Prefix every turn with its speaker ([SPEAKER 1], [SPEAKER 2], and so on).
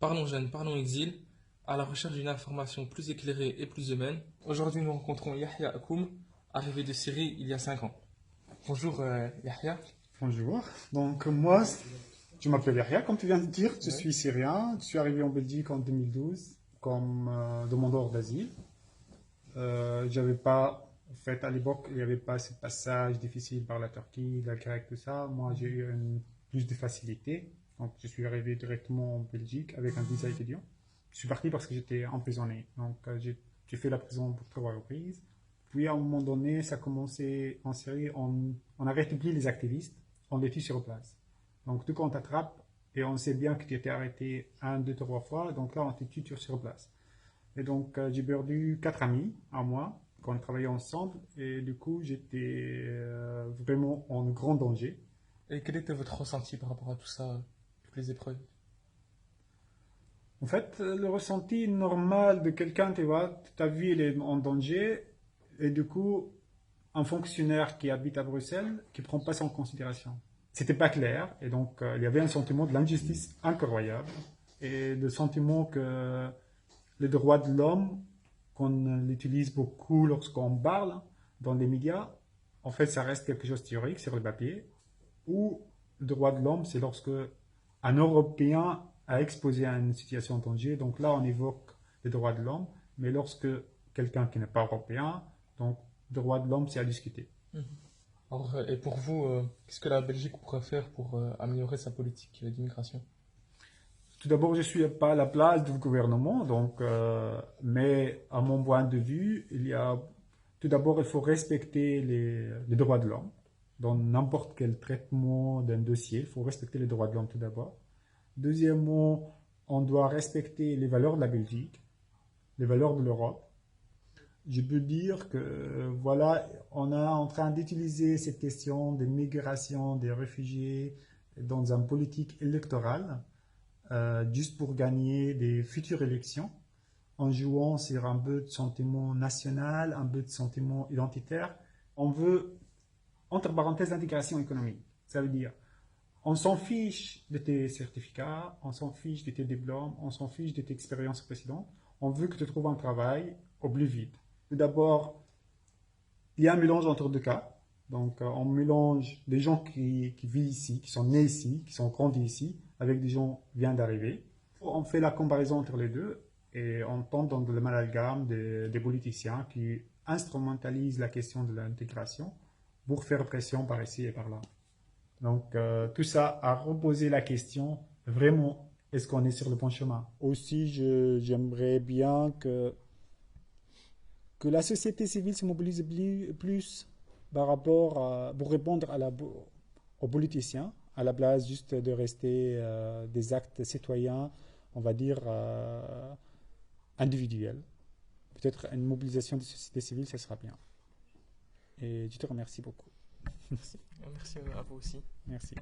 [SPEAKER 1] Parlons jeunes, parlons exil, à la recherche d'une information plus éclairée et plus humaine. Aujourd'hui, nous rencontrons Yahya Akoum, arrivé de Syrie il y a 5 ans. Bonjour Yahya.
[SPEAKER 2] Bonjour. Donc moi, je m'appelle Yahya, comme tu viens de dire, je
[SPEAKER 1] Ouais.
[SPEAKER 2] suis syrien. Je suis arrivé en Belgique en 2012 comme demandeur d'asile. J'avais pas, en fait, à l'époque, il n'y avait pas ce passage difficile par la Turquie, la Grèce, tout ça. Moi, j'ai eu plus de facilité. Donc je suis arrivé directement en Belgique avec un visa étudiant. Je suis parti parce que j'étais emprisonné. Donc j'ai fait la prison pour 3 reprises. Puis à un moment donné, ça a commencé en Syrie, on arrête plus les activistes, on les tue sur place. Donc tout quand on t'attrape, et on sait bien que tu étais arrêté un, deux, 3 fois, donc là on te tue sur place. Et donc j'ai perdu 4 amis à moi, quand on travaillait ensemble, et du coup j'étais vraiment en grand danger.
[SPEAKER 1] Et quel était votre ressenti par rapport à tout ça, toutes les épreuves?
[SPEAKER 2] En fait, le ressenti normal de quelqu'un, tu vois, ta vie elle est en danger, et du coup, un fonctionnaire qui habite à Bruxelles qui ne prend pas ça en considération. C'était pas clair, et donc il y avait un sentiment de l'injustice incroyable, et le sentiment que les droits de l'homme, qu'on utilise beaucoup lorsqu'on parle dans les médias, en fait, ça reste quelque chose de théorique sur le papier, ou le droit de l'homme, c'est lorsque un Européen a exposé à une situation de danger, donc là on évoque les droits de l'homme, mais lorsque quelqu'un qui n'est pas européen, donc le droit de l'homme, c'est à discuter.
[SPEAKER 1] Mhm. Alors, et pour vous, qu'est-ce que la Belgique pourrait faire pour améliorer sa politique d'immigration?
[SPEAKER 2] Tout d'abord, je ne suis pas à la place du gouvernement, donc, mais à mon point de vue, tout d'abord, il faut respecter les droits de l'homme. Dans n'importe quel traitement d'un dossier, il faut respecter les droits de l'homme tout d'abord. Deuxièmement, on doit respecter les valeurs de la Belgique, les valeurs de l'Europe. Je peux dire que, voilà, on est en train d'utiliser cette question des migrations, des réfugiés dans une politique électorale juste pour gagner des futures élections, en jouant sur un peu de sentiment national, un peu de sentiment identitaire. On veut, entre parenthèses, l'intégration économique. Ça veut dire, on s'en fiche de tes certificats, on s'en fiche de tes diplômes, on s'en fiche de tes expériences précédentes. On veut que tu trouves un travail au plus vite. Tout d'abord, il y a un mélange entre deux cas. Donc, on mélange des gens qui vivent ici, qui sont nés ici, qui sont grandis ici, avec des gens qui viennent d'arriver. On fait la comparaison entre les deux et on tombe dans le amalgame des politiciens qui instrumentalisent la question de l'intégration pour faire pression par ici et par là. Donc, tout ça a reposé la question, vraiment, est-ce qu'on est sur le bon chemin? Aussi, j'aimerais bien que la société civile se mobilise plus par rapport pour répondre aux politiciens, à la place juste de rester des actes citoyens, on va dire, individuels. Peut-être une mobilisation de la société civile, ça sera bien. Et je te remercie beaucoup.
[SPEAKER 1] Merci à vous aussi.
[SPEAKER 2] Merci.